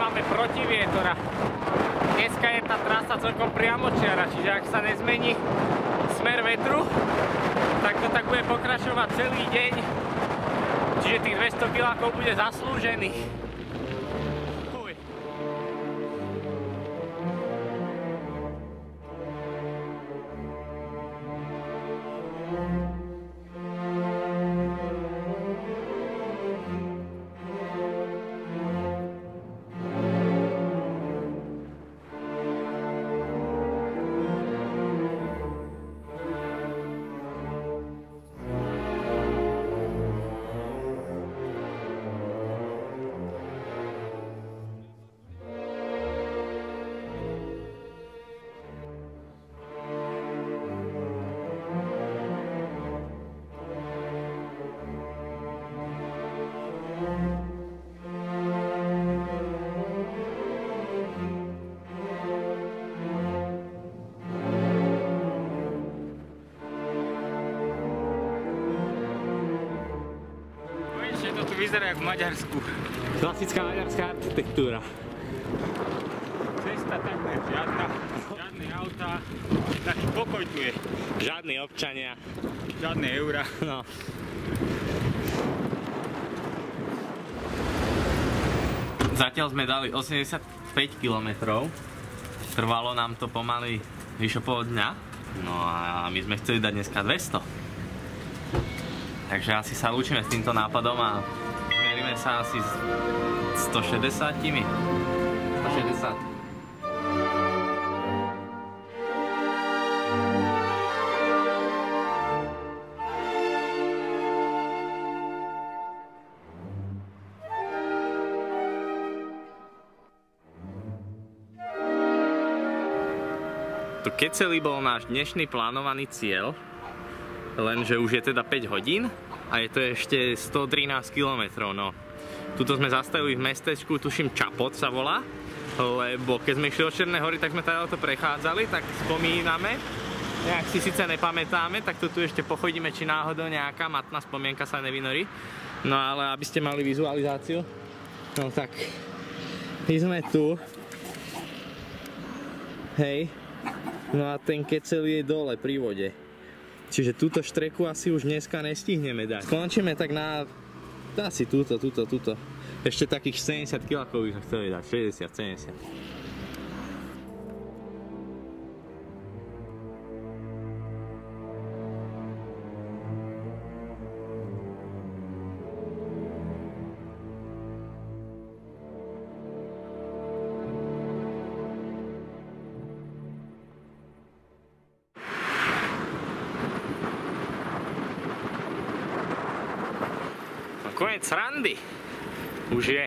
máme protivietor a dneska je tá trasa celkom priamočiara, čiže ak sa nezmení smer vetru, tak to tak bude pokračovať celý deň, čiže tých 200 kilákov bude zaslúžených. Vyzerá jak v Maďarsku. Klasická maďarská architektúra. Cesta takmer žiadna, žiadne autá, taký pokoj tu je. Žiadni občania, žiadne eurá. No. Zatiaľ sme dali 85 km. Trvalo nám to pomaly vyše pol dňa. No a my sme chceli dať dneska 200. Takže asi sa lúčime s týmto nápadom a meríme sa asi s 160. 160. To Keceli bol náš dnešný plánovaný cieľ, lenže už je teda 5 hodín a je to ešte 113 km. No. Tuto sme zastavili v mestečku, tuším Čapot sa volá, lebo keď sme išli do Černej Hory, tak sme tady to prechádzali, tak spomíname, nejak si síce nepamätáme, tak tu ešte pochodíme, či náhodou nejaká matná spomienka sa nevynorí. No ale aby ste mali vizualizáciu, no tak my sme tu, hej, no a ten Keceli je dole pri vode. Čiže túto štreku asi už dneska nestihneme dať. Skončíme tak na asi túto. Ešte takých 70 kg by sme chceli dať, 60, 70. Konec srandy. Už je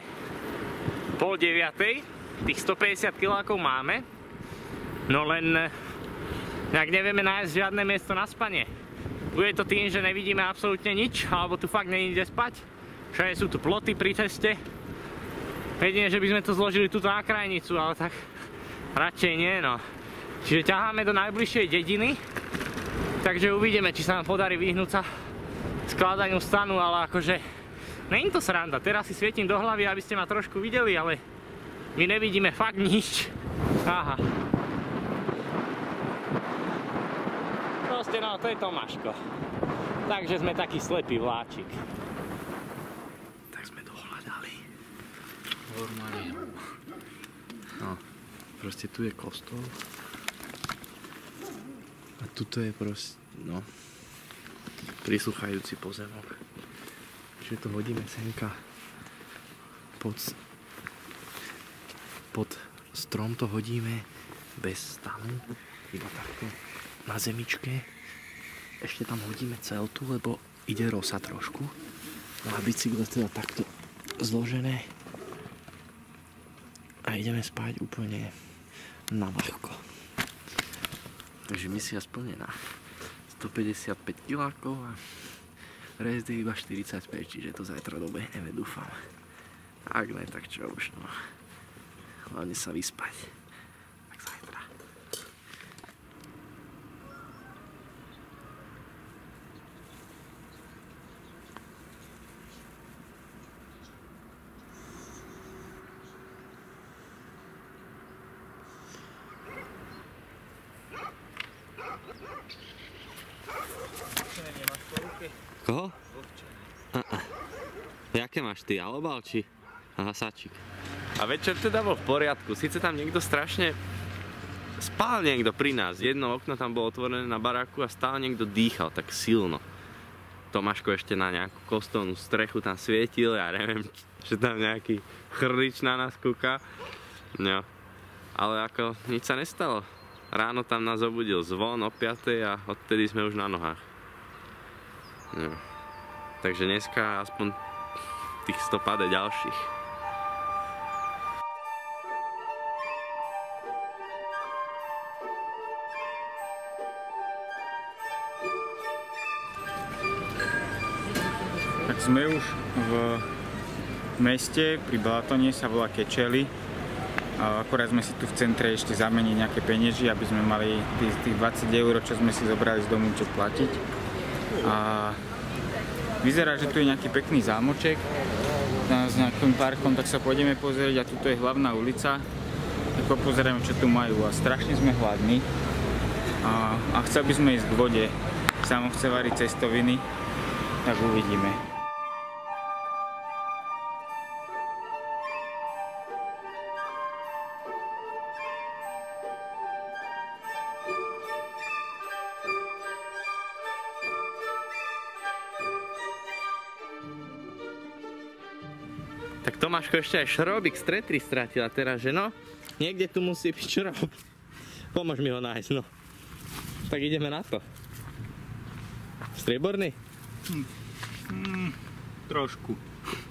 8:30, tých 150 kilákov máme, no len nejak nevieme nájsť žiadne miesto na spanie. Bude to tým, že nevidíme absolútne nič, alebo tu fakt není kde spať. Všade sú tu ploty pri ceste. Jedine, že by sme to zložili túto na krajnicu, ale tak radšej nie, no. Čiže ťaháme do najbližšej dediny, takže uvidíme, či sa nám podarí vyhnúť sa skladaniu stanu, ale akože není to sranda, teraz si svietím do hlavy, aby ste ma trošku videli, ale my nevidíme fakt nič. Aha. Proste no, to je Tomáško. Takže sme taký slepý vláčik. Tak sme dohľadali. Normálne. No, proste tu je kostol. A tuto je proste, no, prisúchajúci pozemok. Čiže to hodíme senka pod strom, to hodíme bez stanu, iba takto na zemičke. Ešte tam hodíme celtu, lebo ide rosa trošku. No a bicykle teda takto zložené a ideme spať úplne na ľahko. Takže misia splnená. 155 kilákov a rest je iba 45, čiže to zajtra dobehneme, dúfam. Ak ne, tak čo už, no. Hlavne sa vyspať. Tak zajtra. Koho? Jaké máš ty? Alobal či hasáčik? A večer teda bol v poriadku. Sice tam niekto strašne spál niekto pri nás. Jedno okno tam bolo otvorené na baráku a stále niekto dýchal tak silno. Tomáško ešte na nejakú kostolnú strechu tam svietil, ja neviem, že tam nejaký chrlič na nás kúka. No. Ale ako nič sa nestalo. Ráno tam nás obudil zvon o 5:00 a odtedy sme už na nohách. No. Takže dneska aspoň tých 100 pade ďalších. Tak sme už v meste, pri Balatone, sa volá Kečeli. Akorát sme si tu v centre ešte zameniť nejaké penieži, aby sme mali tých 20 €, čo sme si zobrali z domu, čo platiť. A vyzerá, že tu je nejaký pekný zámoček s nejakým parkom, tak sa pôjdeme pozrieť a tuto je hlavná ulica. Tak pozrieme, čo tu majú a strašne sme hladní. A chceli by sme ísť k vode. Samo chce variť cestoviny, tak uvidíme. Tak Tomáško ešte aj šrobík z tretry stratila teraz, že no? Niekde tu musí byť šrob. Pomôž mi ho nájsť, no. Tak ideme na to. Strieborný? Trošku.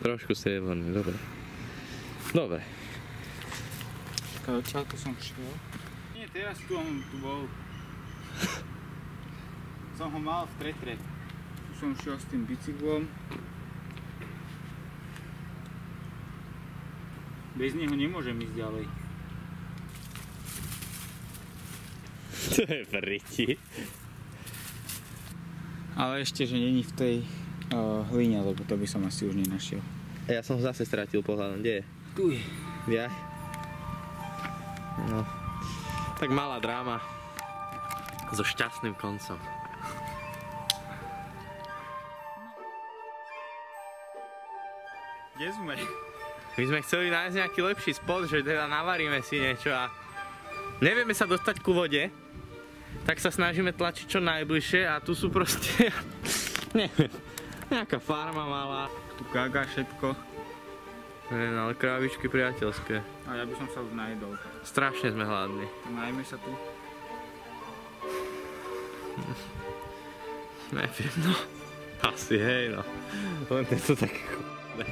Trošku strieborný, dobre. Dobre. Odtiaľ to som šiel? Nie, teraz tu bol. Som ho mal v tretre. Tu som šiel s tým bicyklom. Bez neho nemôžem ísť ďalej. To je priti. Ale ešte, že není v tej hline, lebo to by som asi už nenašiel. Ja som ho zase stratil pohľadom, kde je? Tu je. Ja? No. Tak malá dráma. So šťastným koncom. Kde sme? My sme chceli nájsť nejaký lepší spot, že teda navaríme si niečo a nevieme sa dostať ku vode, tak sa snažíme tlačiť čo najbližšie a tu sú proste, neviem, nejaká farma malá. Tu kága všetko. Neviem, ale krávičky priateľské. A ja by som sa už najedol. Strašne sme hladní. Najme sa tu. Neviem, no. Asi, hej, no. Len to sú také chudné.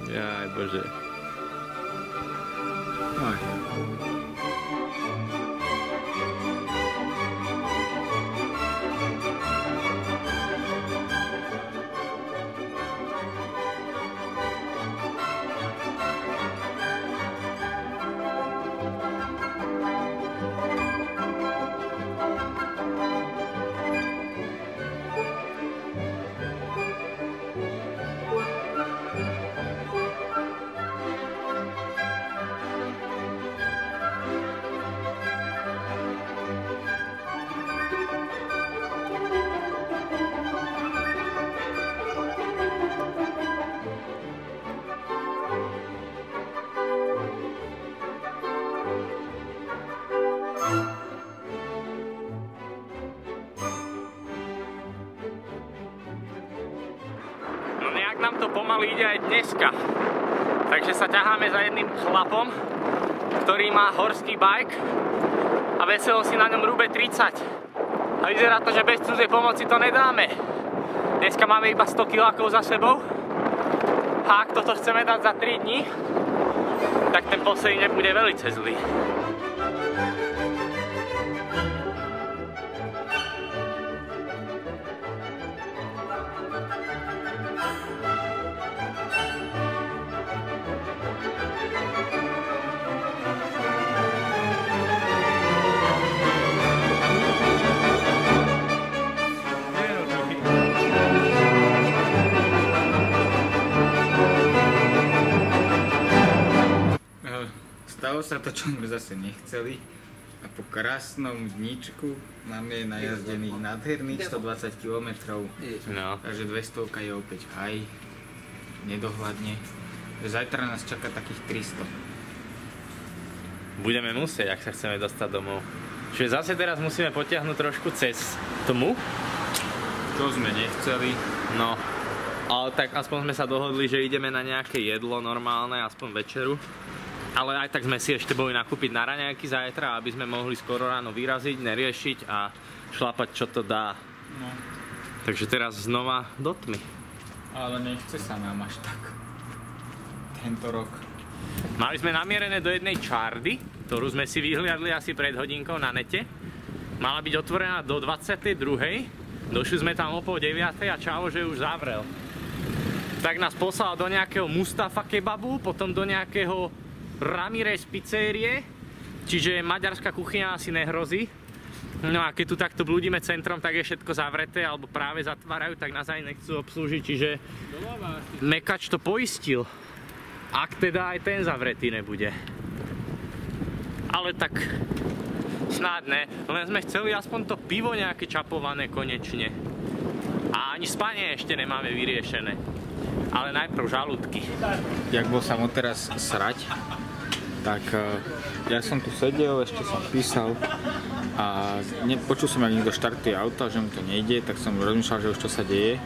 Jaj, bože. Aj. Nám to pomaly ide aj dneska. Takže sa ťaháme za jedným chlapom, ktorý má horský bike a veselo si na ňom rúbe 30. A vyzerá to, že bez cudzej pomoci to nedáme. Dneska máme iba 100 kilákov za sebou a ak toto chceme dať za 3 dní, tak ten posledný nebude veľmi zlý. Stalo sa to, čo sme zase nechceli. A po krásnom dničku máme najazdených nádherných 120 km. No. Takže 200 je opäť haj, nedohľadne. Zajtra nás čaká takých 300. Budeme musieť, ak sa chceme dostať domov. Čiže zase teraz musíme potiahnuť trošku cez tomu. To sme nechceli. No, ale tak aspoň sme sa dohodli, že ideme na nejaké jedlo normálne, aspoň večeru. Ale aj tak sme si ešte boli nakúpiť na raňajky zajtra, aby sme mohli skoro ráno vyraziť, neriešiť a šlapať, čo to dá. No. Takže teraz znova do tmy. Ale nechce sa nám až tak. Tento rok. Mali sme namierené do jednej čardy, ktorú sme si vyhliadli asi pred hodinkou na nete. Mala byť otvorená do 22. Došli sme tam o 8:30 a čavo, že už zavrel. Tak nás poslal do nejakého Mustafa kebabu, potom do nejakého Ramirez pizzerie, čiže maďarská kuchyňa asi nehrozí. No a keď tu takto blúdime centrom, tak je všetko zavreté, alebo práve zatvárajú, tak nás aj nechcú obslúžiť, čiže Mekač to poistil. Ak teda aj ten zavretý nebude. Ale tak snáď ne, len sme chceli aspoň to pivo nejaké čapované konečne. A ani spanie ešte nemáme vyriešené. Ale najprv žalúdky. Jak bol sa mu teraz srať, tak ja som tu sedel, ešte som písal a počul som, jak niekto štartuje auto, že mu to nejde, tak som rozmýšľal, že už čo sa deje.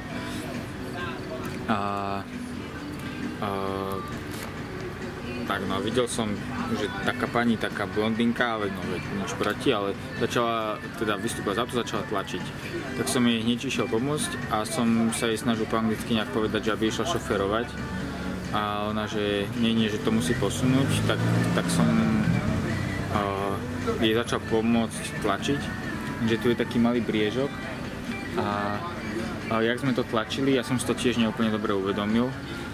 Tak no, videl som, že taká pani, taká blondinka, ale no veď nič proti, ale začala teda vystúpať z auta, začala tlačiť. Tak som jej hneď išiel pomôcť a som sa jej snažil po anglicky nejak povedať, že aby išla šoferovať. A ona, že nie, že to musí posunúť, tak som jej začal pomôcť tlačiť, že tu je taký malý briežok a jak sme to tlačili, ja som si to tiež neúplne dobre uvedomil,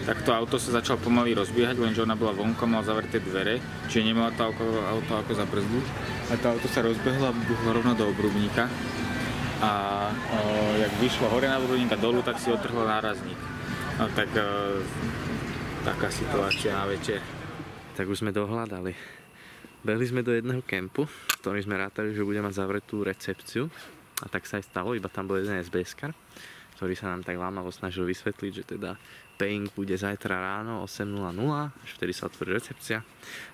tak to auto sa začalo pomaly rozbiehať, lenže ona bola vonku, mala zavreté dvere, čiže nemala to auto ako zabrzdiť. A to auto sa rozbehlo a buchlo rovno do obrubníka. A jak vyšlo hore na obrubník a dolu, tak si otrhlo nárazník. No tak taká situácia na večer. Tak už sme dohľadali. Behli sme do jedného kempu, ktorý sme rátali, že bude mať zavretú recepciu. A tak sa aj stalo, iba tam bol jeden SBS-kar, ktorý sa nám tak lámavo snažil vysvetliť, že teda paying bude zajtra ráno 8:00, až vtedy sa otvorí recepcia.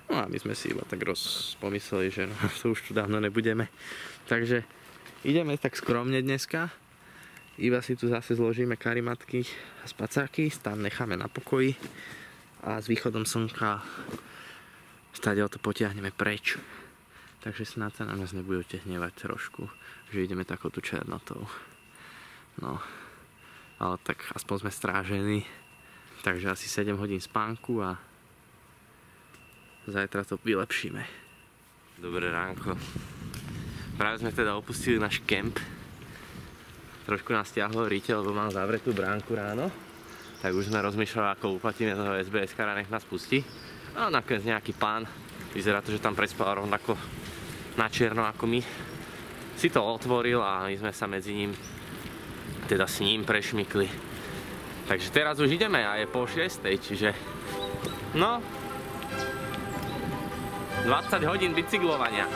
No a my sme si iba tak pomysleli, že no, to už tu dávno nebudeme. Takže ideme tak skromne dneska. Iba si tu zase zložíme karimatky a spacáky, tam necháme na pokoji a s východom slnka stadiaľ to potiahneme preč. Takže snáď sa na nás nebudete hnevať trošku, že ideme takouto černotou. No, ale tak aspoň sme strážení. Takže asi 7 hodín spánku a zajtra to vylepšíme. Dobré ránko. Práve sme teda opustili náš kemp. Trošku nás stiahlo rite, lebo mám zavretú bránku ráno. Tak už sme rozmýšľali, ako uplatíme toho SBS-kara, nech nás pustí. A nakoniec nejaký pán, vyzerá to, že tam prespal rovnako na čierno ako my, si to otvoril a my sme sa medzi ním, teda s ním prešmykli. Takže teraz už ideme a je 5:30, čiže no 20 hodín bicyklovania.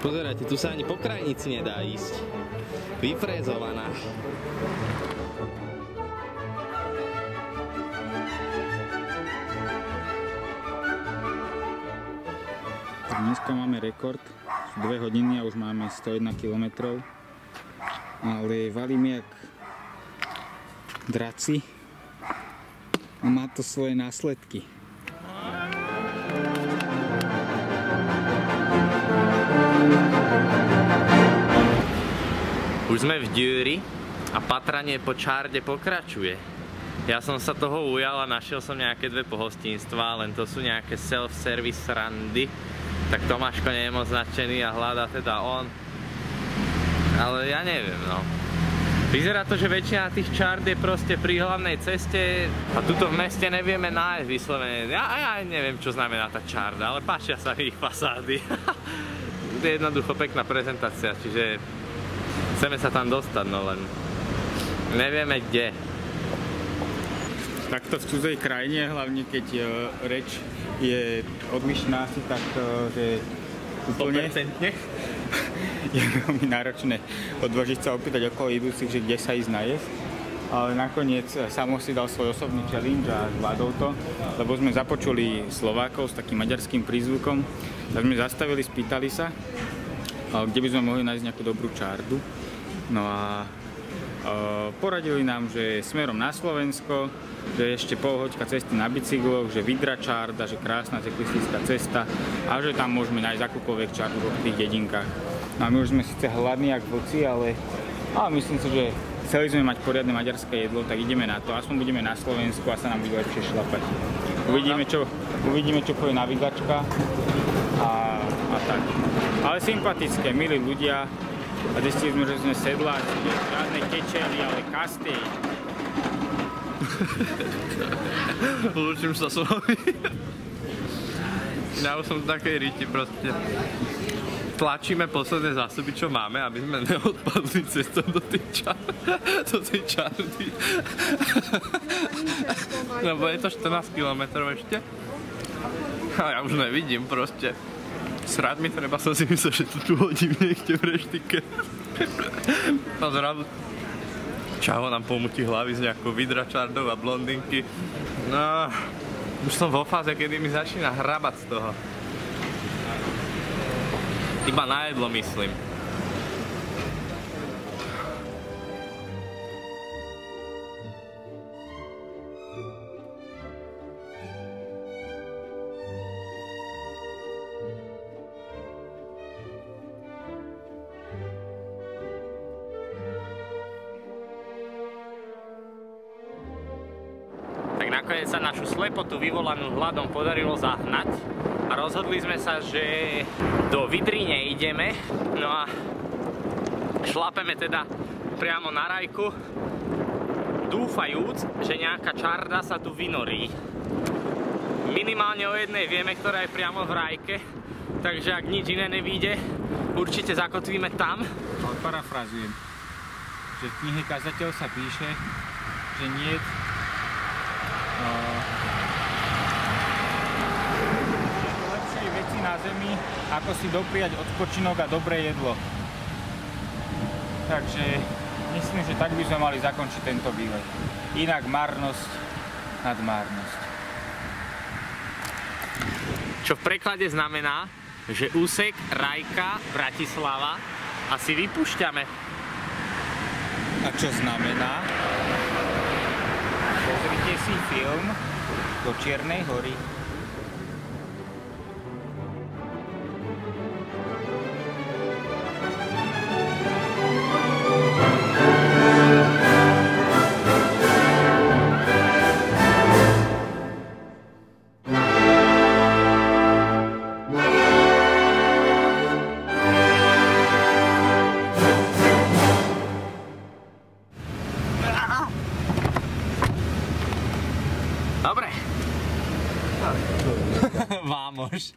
Pozerajte, tu sa ani po krajnici nedá ísť. Vyfrézovaná. Dneska máme rekord, 2 hodiny a už máme 101 km, ale valím jak draci a má to svoje následky. Už sme v Diuri a patranie po čárde pokračuje. Ja som sa toho ujal a našiel som nejaké 2 pohostinstva, len to sú nejaké self-service randy. Tak Tomáško nie je moc nadšený a hľadá teda on. Ale ja neviem, no. Vyzerá to, že väčšina tých čárd je proste pri hlavnej ceste a tuto v meste nevieme nájsť vyslovene. Ja neviem, čo znamená tá čárda, ale páčia sa mi ich fasády. jednoducho pekná prezentácia, čiže chceme sa tam dostať, no len nevieme kde. Takto v cudzej krajine, hlavne keď reč je odlišná si, tak že úplne 100%. je veľmi náročné odvážiť sa opýtať okolo idúcich, že kde sa ísť najesť. Ale nakoniec Samo si dal svoj osobný challenge a zvládol to, lebo sme započuli Slovákov s takým maďarským prízvukom. Tak sme zastavili, spýtali sa, kde by sme mohli nájsť nejakú dobrú čardu. No a poradili nám, že smerom na Slovensko, že ešte pol hoďka cesty na bicykloch, že Vidra čarda, že krásna cyklistická cesta a že tam môžeme nájsť akúkoľvek čardu v tých dedinkách. No a my už sme síce hladní jak vlci, ale myslím si, že chceli sme mať poriadne maďarské jedlo, tak ideme na to. Aspoň budeme na Slovensku a sa nám bude lepšie šlapať. Uvidíme, čo povie navigačka a tak. Ale sympatické, milí ľudia. A zistili sme, že sme sedláci, žiadne kečely, ale kastej. Lúčim sa s vami. Ja už som v takej ríti proste. Tlačíme posledné zásoby, čo máme, aby sme neodpadli cestou do tej čardy. Lebo je to 14 km ešte. A ja už nevidím proste. Srať mi treba, som si myslel, že to tu hodím niekde v reštike. A zrazu Čavo nám pomutí hlavy s nejakou Vidra čardou a blondinky. No, už som vo fáze, kedy mi začína hrabať z toho. Iba na jedlo myslím. Tak nakoniec sa našu slepotu vyvolanú hladom podarilo zahnať a rozhodli sme sa, že do Vidry neideme, no a šlapeme teda priamo na rajku, dúfajúc, že nejaká čarda sa tu vynorí. Minimálne o jednej vieme, ktorá je priamo v rajke, takže ak nič iné nevíde, určite zakotvíme tam. Parafrazujem, že v knihe Kazateľ sa píše, že nie lepšej veci na zemi, ako si dopriať odpočinok a dobré jedlo. Takže myslím, že tak by sme mali zakončiť tento výlet. Inak marnosť nad márnosť. Čo v preklade znamená, že úsek Rajka Bratislava asi vypúšťame. A čo znamená? Pozrite si film Do Čiernej hory. Dobre. Vámoš.